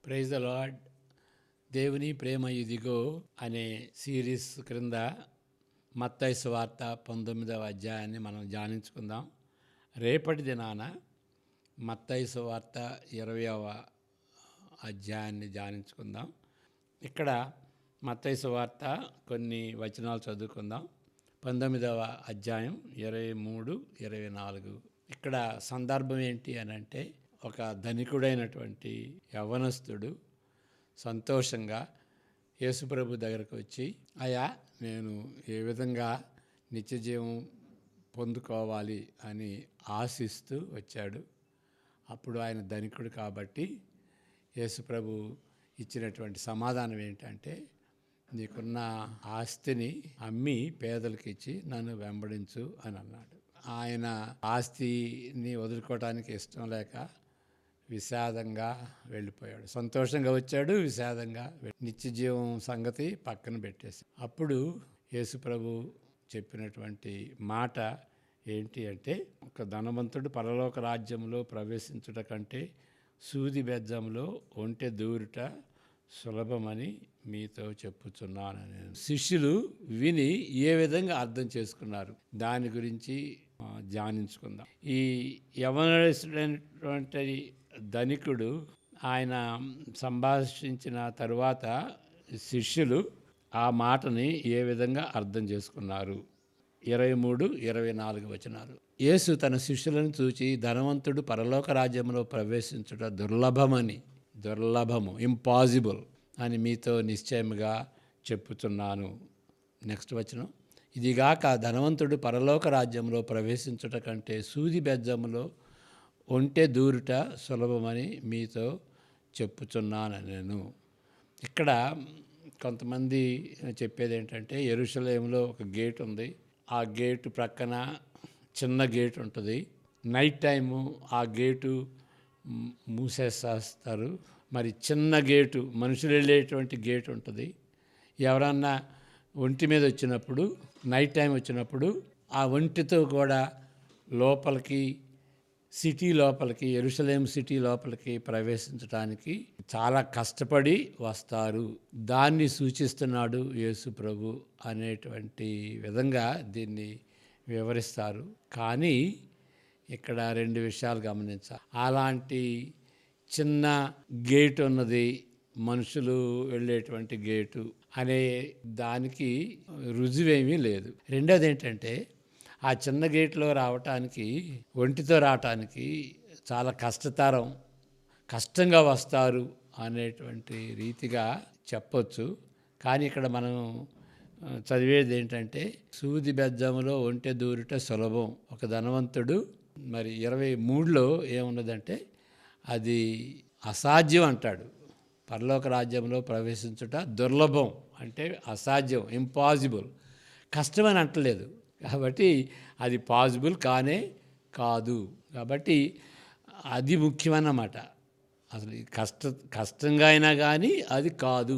Praise the lord. దేవుని ప్రేమ ఇదిగో అనే సిరీస్ క్రింద మత్తయి సువార్త 19వ అధ్యాయాన్ని మనం ధ్యానించుకుందాం. రేపటి దినాన మత్తయి సువార్త 20వ అధ్యాయాన్ని ధ్యానించుకుందాం. ఇక్కడ మత్తయి సువార్త కొన్ని వచనాలు చదువుకుందాం. 19వ అధ్యాయం 23, 24. ఇక్కడ సందర్భం ఏంటి అని అంటే, ఒక ధనికుడైనటువంటి యవ్వనస్తుడు సంతోషంగా యేసుప్రభు దగ్గరకు వచ్చి, అయ్యా నేను ఏ విధంగా నిత్యజీవం పొందుకోవాలి అని ఆశిస్తూ వచ్చాడు. అప్పుడు ఆయన ధనికుడు కాబట్టి యేసుప్రభు ఇచ్చినటువంటి సమాధానం ఏంటంటే, నీకున్న ఆస్తిని అమ్మి పేదలకు ఇచ్చి నన్ను వెంబడించు అని అన్నాడు. ఆయన ఆస్తిని వదులుకోవడానికి ఇష్టం లేక విషాదంగా వెళ్ళిపోయాడు. సంతోషంగా వచ్చాడు, విషాదంగా నిత్యజీవం సంగతి పక్కన పెట్టేసి. అప్పుడు యేసుప్రభు చెప్పినటువంటి మాట ఏంటి అంటే, ఒక ధనవంతుడు పరలోక రాజ్యంలో ప్రవేశించుట కంటే సూది బెజ్జంలో ఒంటె దూరుట సులభమని మీతో చెప్పుచున్నాను. నేను శిష్యులు విని ఏ విధంగా అర్థం చేసుకున్నారు దాని గురించి ధ్యానించుకుందాం. ఈ యవ్వనస్తుడైనటువంటి ధనికుడు ఆయన సంభాషించిన తరువాత శిష్యులు ఆ మాటని ఏ విధంగా అర్థం చేసుకున్నారు. 23, 24 వచనాలు. యేసు తన శిష్యులను చూచి, ధనవంతుడు పరలోక రాజ్యంలో ప్రవేశించుట దుర్లభము, ఇంపాసిబుల్ అని మీతో నిశ్చయముగా చెప్పుచున్నాను. నెక్స్ట్ వచనం. ఇదిగాక ధనవంతుడు పరలోక రాజ్యంలో ప్రవేశించుట కంటే సూది బెజ్జములో ఒంటె దూరుట సులభమని మీతో చెప్పుచున్నాను నేను. ఇక్కడ కొంతమంది చెప్పేది ఏంటంటే, యెరూషలేములో ఒక గేట్ ఉంది. ఆ గేటు ప్రక్కన చిన్న గేట్ ఉంటుంది. నైట్ టైము ఆ గేటు మూసేస్తారు. మరి చిన్న గేటు, మనుషులు వెళ్ళేటువంటి గేట్ ఉంటుంది. ఎవరన్నా ఒంటి మీద వచ్చినప్పుడు, నైట్ టైం వచ్చినప్పుడు ఆ ఒంటితో కూడా లోపలికి, సిటీ లోపలికి, యెరూషలేం సిటీ లోపలికి ప్రవేశించడానికి చాలా కష్టపడి వస్తారు. దాన్ని సూచిస్తున్నాడు యేసు ప్రభు అనేటువంటి విధంగా దీన్ని వివరిస్తారు. కానీ ఇక్కడ 2 విషయాలు గమనించాలి. అలాంటి చిన్న గేటు ఉన్నది, మనుషులు వెళ్ళేటువంటి గేటు అనే దానికి రుజువేమీ లేదు. రెండోది ఏంటంటే, ఆ చిన్న గేట్లో రావటానికి, ఒంటితో రావటానికి చాలా కష్టంగా వస్తారు అనేటువంటి రీతిగా చెప్పొచ్చు. కానీ ఇక్కడ మనం చదివేది ఏంటంటే, సూది బెజ్జములో ఒంటె దూరుట సులభం. ఒక ధనవంతుడు, మరి 23లో ఏమున్నదంటే, అది అసాధ్యం అంటాడు. పరలోక రాజ్యంలో ప్రవేశించుట దుర్లభం అంటే అసాధ్యం, ఇంపాసిబుల్. కష్టమని అంటలేదు కాబట్టి అది పాసిబుల్ కాదు. కాబట్టి అది ముఖ్యమన్నమాట. అసలు కష్టంగా అయినా కానీ అది కాదు,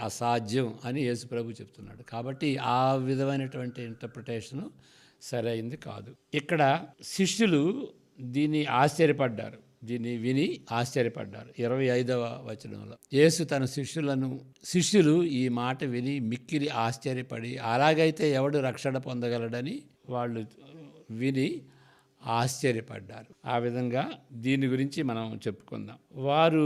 అసాధ్యం అని యేసుప్రభు చెప్తున్నాడు. కాబట్టి ఆ విధమైనటువంటి ఇంటర్ప్రిటేషను సరైంది కాదు. ఇక్కడ శిష్యులు దీన్ని విని ఆశ్చర్యపడ్డారు. 25వ వచనంలో యేసు తన శిష్యులు ఈ మాట విని మిక్కిలి ఆశ్చర్యపడి, అలాగైతే ఎవడు రక్షణ పొందగలడని వాళ్ళు విని ఆశ్చర్యపడ్డారు. ఆ విధంగా దీని గురించి మనం చెప్పుకుందాం. వారు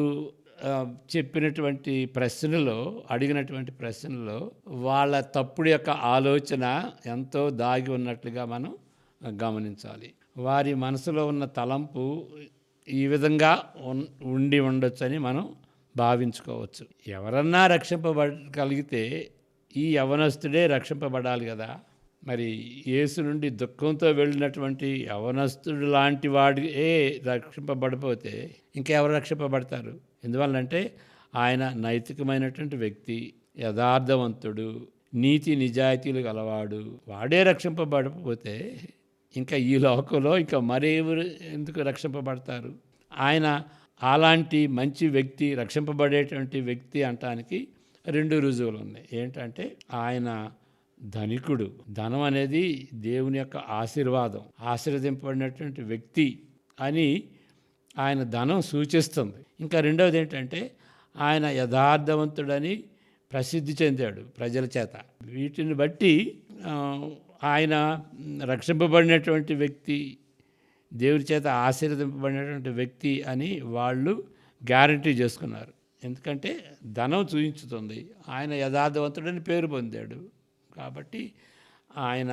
అడిగినటువంటి ప్రశ్నలో వాళ్ళ తప్పుడు యొక్క ఆలోచన ఎంతో దాగి ఉన్నట్లుగా మనం గమనించాలి. వారి మనసులో ఉన్న తలంపు ఈ విధంగా ఉండి ఉండొచ్చని మనం భావించుకోవచ్చు. ఎవరన్నా రక్షింపబడగలిగితే ఈ యవ్వనస్తుడే రక్షింపబడాలి కదా. మరి యేసు నుండి దుఃఖంతో వెళ్ళినటువంటి యవ్వనస్తుడు లాంటి వాడే రక్షింపబడిపోతే ఇంకెవరు రక్షింపబడతారు? ఎందువల్లంటే ఆయన నైతికమైనటువంటి వ్యక్తి, యథార్థవంతుడు, నీతి నిజాయితీలు గలవాడు. వాడే రక్షింపబడకపోతే ఇంకా ఈ లోకంలో ఇంకా మరెవరు ఎందుకు రక్షింపబడతారు? ఆయన అలాంటి మంచి వ్యక్తి, రక్షింపబడేటువంటి వ్యక్తి అంటానికి 2 రుజువులు ఉన్నాయి. ఏంటంటే, ఆయన ధనికుడు. ధనం అనేది దేవుని యొక్క ఆశీర్వాదం, ఆశీర్వదింపబడినటువంటి వ్యక్తి అని ఆయన ధనం సూచిస్తుంది. ఇంకా రెండవది ఏంటంటే, ఆయన యథార్థవంతుడని ప్రసిద్ధి చెందాడు ప్రజల చేత. వీటిని బట్టి ఆ, ఆయన రక్షింపబడినటువంటి వ్యక్తి, దేవుడి చేత ఆశీర్వదింపబడినటువంటి వ్యక్తి అని వాళ్ళు గ్యారంటీ చేసుకున్నారు. ఎందుకంటే ధనం చూయించుతుంది, ఆయన యథార్థవంతుడని పేరు పొందాడు కాబట్టి ఆయన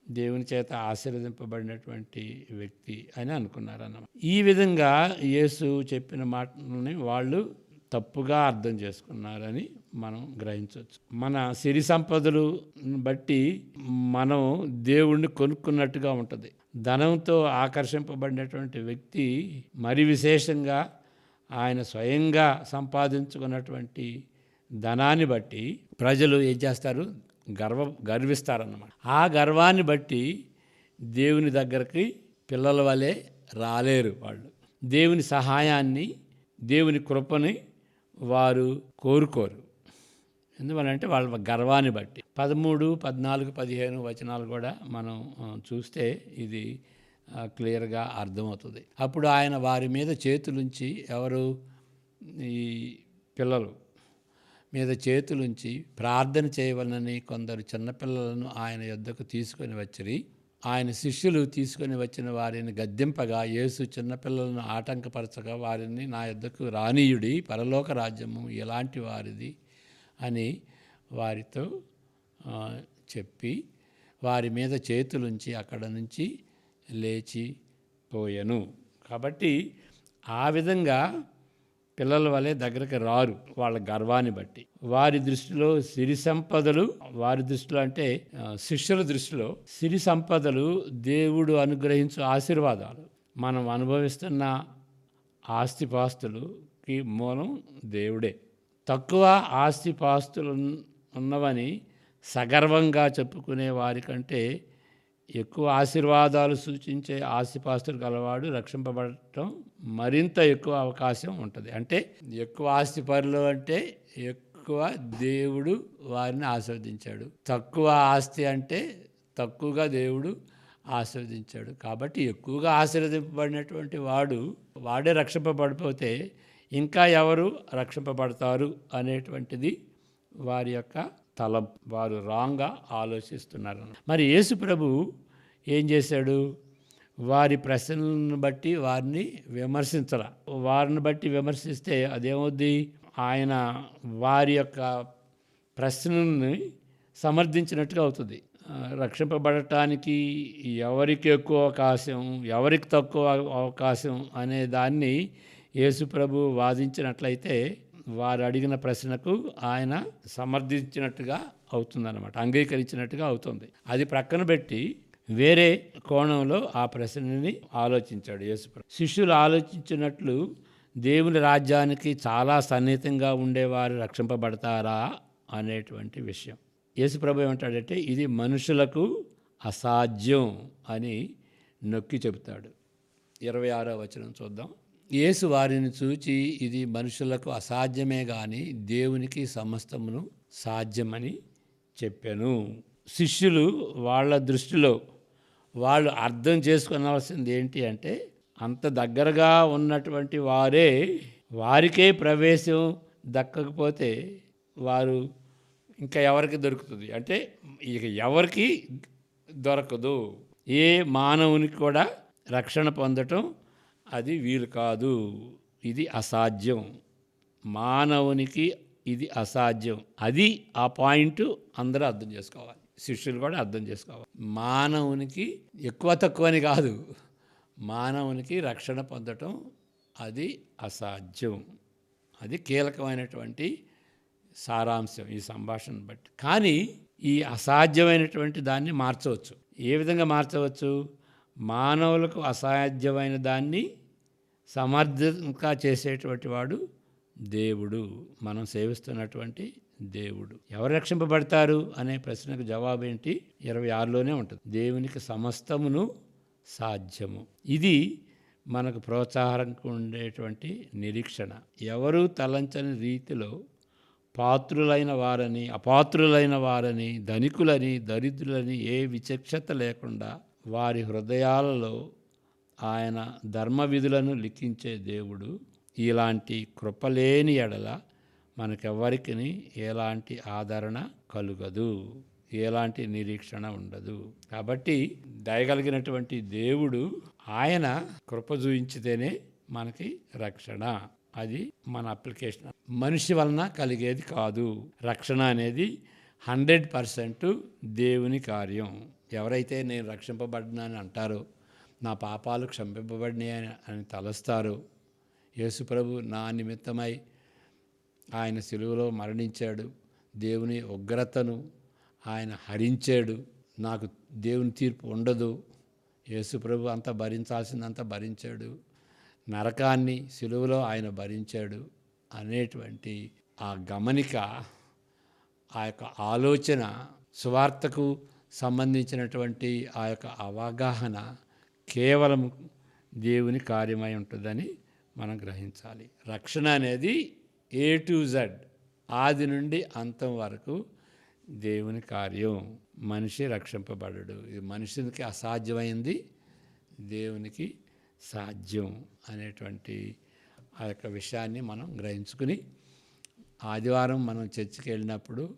దేవుని చేత ఆశీర్వదింపబడినటువంటి వ్యక్తి అని అనుకున్నారు అన్నమాట. ఈ విధంగా యేసు చెప్పిన మాటలని వాళ్ళు తప్పుగా అర్థం చేసుకున్నారని మనం గ్రహించవచ్చు. మన సిరి సంపదలు బట్టి మనం దేవుణ్ణి కొనుక్కున్నట్టుగా ఉంటుంది. ధనంతో ఆకర్షింపబడినటువంటి వ్యక్తి మరి విశేషంగా ఆయన స్వయంగా సంపాదించుకున్నటువంటి ధనాన్ని బట్టి ప్రజలు ఏం చేస్తారు, గర్విస్తారన్నమాట. ఆ గర్వాన్ని బట్టి దేవుని దగ్గరికి పిల్లల వలె రాలేరు. వాళ్ళు దేవుని సహాయాన్ని, దేవుని కృపని వారు కోరుకోరు. ఎందువల్లంటే వాళ్ళ గర్వాన్ని బట్టి. 13, 14, 15 వచనాలు కూడా మనం చూస్తే ఇది క్లియర్గా అర్థమవుతుంది. అప్పుడు ఆయన వారి మీద చేతులుంచి, ఎవరు, ఈ పిల్లలు మీద చేతులుంచి ప్రార్థన చేయవలనని కొందరు చిన్నపిల్లలను ఆయన యొద్దకు తీసుకొని వచ్చిరి. ఆయన శిష్యులు తీసుకొని వచ్చిన వారిని గద్దింపగా, యేసు చిన్నపిల్లలను ఆటంకపరచగా వారిని నా యొద్దకు రానీయుడి, పరలోక రాజ్యము ఎలాంటి వారిది అని వారితో చెప్పి వారి మీద చేతులుంచి అక్కడ నుంచి లేచిపోయెను. కాబట్టి ఆ విధంగా పిల్లల వలె దగ్గరికి రారు వాళ్ళ గర్వాన్ని బట్టి. వారి దృష్టిలో సిరి సంపదలు, వారి దృష్టిలో అంటే శిష్యుల దృష్టిలో సిరి సంపదలు దేవుడు అనుగ్రహించు ఆశీర్వాదాలు. మనం అనుభవిస్తున్న ఆస్తిపాస్తులకి మూలం దేవుడే. తక్కువ ఆస్తిపాస్తులు ఉన్నవని సగర్వంగా చెప్పుకునే వారికంటే ఎక్కువ ఆశీర్వాదాలు సూచించే ఆస్తిపాస్తులు గలవాడు రక్షింపబడటం మరింత ఎక్కువ అవకాశం ఉంటుంది. అంటే ఎక్కువ ఆస్తిపరులు అంటే ఎక్కువ దేవుడు వారిని ఆశీర్వదించాడు, తక్కువ ఆస్తి అంటే తక్కువగా దేవుడు ఆశీర్వదించాడు. కాబట్టి ఎక్కువగా ఆశీర్వదింపబడినటువంటి వాడే రక్షింపబడిపోతే ఇంకా ఎవరు రక్షింపబడతారు అనేటువంటిది వారి యొక్క తలం. వారు రాంగ్గా ఆలోచిస్తున్నారు. మరి యేసు ప్రభు ఏం చేశాడు, వారి ప్రశ్నలను బట్టి వారిని విమర్శించాల. వారిని బట్టి విమర్శిస్తే అదేమవుద్ది, ఆయన వారి యొక్క ప్రశ్నల్ని సమర్థించినట్టుగా అవుతుంది. రక్షింపబడటానికి ఎవరికి ఎక్కువ అవకాశం, ఎవరికి తక్కువ అవకాశం అనే దాన్ని యేసు ప్రభు వాదించినట్లయితే వారు అడిగిన ప్రశ్నకు ఆయన సమర్థించినట్టుగా అవుతుందన్నమాట, అంగీకరించినట్టుగా అవుతుంది. అది ప్రక్కన పెట్టి వేరే కోణంలో ఆ ప్రశ్నని ఆలోచించాడు యేసుప్రభు. శిష్యులు ఆలోచించినట్లు దేవుని రాజ్యానికి చాలా సన్నిహితంగా ఉండేవారు రక్షింపబడతారా అనేటువంటి విషయం. యేసుప్రభు ఏమంటాడంటే ఇది మనుషులకు అసాధ్యం అని నొక్కి చెబుతాడు. 26వ వచనం చూద్దాం. యేసు వారిని చూచి ఇది మనుషులకు అసాధ్యమే గాని దేవునికి సమస్తమును సాధ్యమని చెప్పాను. శిష్యులు వాళ్ళ దృష్టిలో వాళ్ళు అర్థం చేసుకోవాల్సింది ఏంటి అంటే, అంత దగ్గరగా ఉన్నటువంటి వారికే ప్రవేశం దక్కకపోతే వారు ఇంకా ఎవరికి దొరుకుతుంది అంటే, ఇక ఎవరికి దొరకదు. ఏ మానవునికి కూడా రక్షణ పొందటం అది వీలు కాదు, ఇది అసాధ్యం. మానవునికి ఇది అసాధ్యం. అది ఆ పాయింట్ అందరూ అర్థం చేసుకోవాలి, శిష్యులు కూడా అర్థం చేసుకోవాలి. మానవునికి ఎక్కువ తక్కువని కాదు, మానవునికి రక్షణ పొందటం అది అసాధ్యం. అది కీలకమైనటువంటి సారాంశం ఈ సంభాషణ బట్టి. కానీ ఈ అసాధ్యమైనటువంటి దాన్ని మార్చవచ్చు. ఏ విధంగా మార్చవచ్చు? మానవులకు అసాధ్యమైన దాన్ని సమర్థంగా చేసేటువంటి వాడు దేవుడు, మనం సేవిస్తున్నటువంటి దేవుడు. ఎవరు రక్షింపబడతారు అనే ప్రశ్నకు జవాబు ఏంటి? 26లోనే ఉంటుంది. దేవునికి సమస్తమును సాధ్యము. ఇది మనకు ప్రోత్సాహంగా ఉండేటువంటి నిరీక్షణ. ఎవరు తలంచని రీతిలో పాత్రులైన వారని, అపాత్రులైన వారని, ధనికులని, దరిద్రులని ఏ విచక్షత లేకుండా వారి హృదయాలలో ఆయన ధర్మ విధులను లిఖించే దేవుడు ఇలాంటి కృపలేని ఎడల మనకెవ్వరికి ఎలాంటి ఆదరణ కలుగదు, ఎలాంటి నిరీక్షణ ఉండదు. కాబట్టి దయగలిగినటువంటి దేవుడు ఆయన కృప చూయించితేనే మనకి రక్షణ. అది మన అప్లికేషన్. మనిషి వలన కలిగేది కాదు. రక్షణ అనేది 100% దేవుని కార్యం. ఎవరైతే నేను రక్షింపబడినానని అంటారో, నా పాపాలు క్షమింపబడినాయని అని తలస్తారో, యేసుప్రభు నా నిమిత్తమై ఆయన సిలువలో మరణించాడు, దేవుని ఉగ్రతను ఆయన హరించాడు, నాకు దేవుని తీర్పు ఉండదు, యేసుప్రభు అంతా భరించాల్సిందంతా భరించాడు, నరకాన్ని సిలువలో ఆయన భరించాడు అనేటువంటి ఆ గమనిక, ఆ యొక్క ఆలోచన, సువార్తకు సంబంధించినటువంటి ఆ యొక్క అవగాహన కేవలం దేవుని కార్యమై ఉంటుందని మనం గ్రహించాలి. రక్షణ అనేది A to Z, ఆది నుండి అంతం వరకు దేవుని కార్యం. మనిషి రక్షింపబడడు. ఇది మనిషికి అసాధ్యమైంది, దేవునికి సాధ్యం అనేటువంటి ఆ యొక్క విషయాన్ని మనం గ్రహించుకుని, ఆదివారం మనం చర్చికి వెళ్ళినప్పుడు,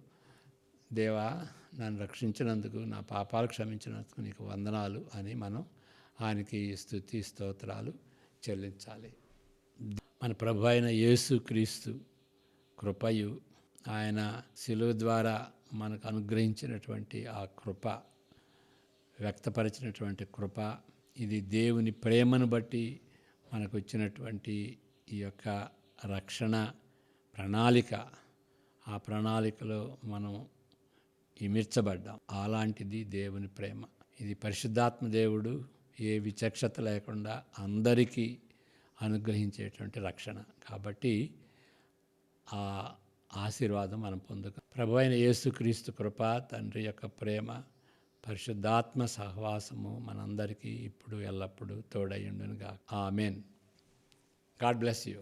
దేవా నన్ను రక్షించినందుకు, నా పాపాలు క్షమించినందుకు నీకు వందనాలు అని మనం ఆయనకి స్తుతి స్తోత్రాలు చెల్లించాలి. మన ప్రభు అయిన యేసు క్రీస్తు కృపయు, ఆయన శిలువ ద్వారా మనకు అనుగ్రహించినటువంటి ఆ కృప, వ్యక్తపరిచినటువంటి కృప, ఇది దేవుని ప్రేమను బట్టి మనకు వచ్చినటువంటి ఈ యొక్క రక్షణ ప్రణాళిక. ఆ ప్రణాళికలో మనం ఇమిర్చబడ్డాం. అలాంటిది దేవుని ప్రేమ. ఇది పరిశుద్ధాత్మ దేవుడు ఏ విచక్షత లేకుండా అందరికీ అనుగ్రహించేటువంటి రక్షణ. కాబట్టి ఆ ఆశీర్వాదం మనం పొందుతాం. ప్రభు అయిన యేసుక్రీస్తు కృప, తండ్రి యొక్క ప్రేమ, పరిశుద్ధాత్మ సహవాసము మనందరికీ ఇప్పుడు ఎల్లప్పుడూ తోడయ్యుండునుగా. ఆమేన్. God bless you.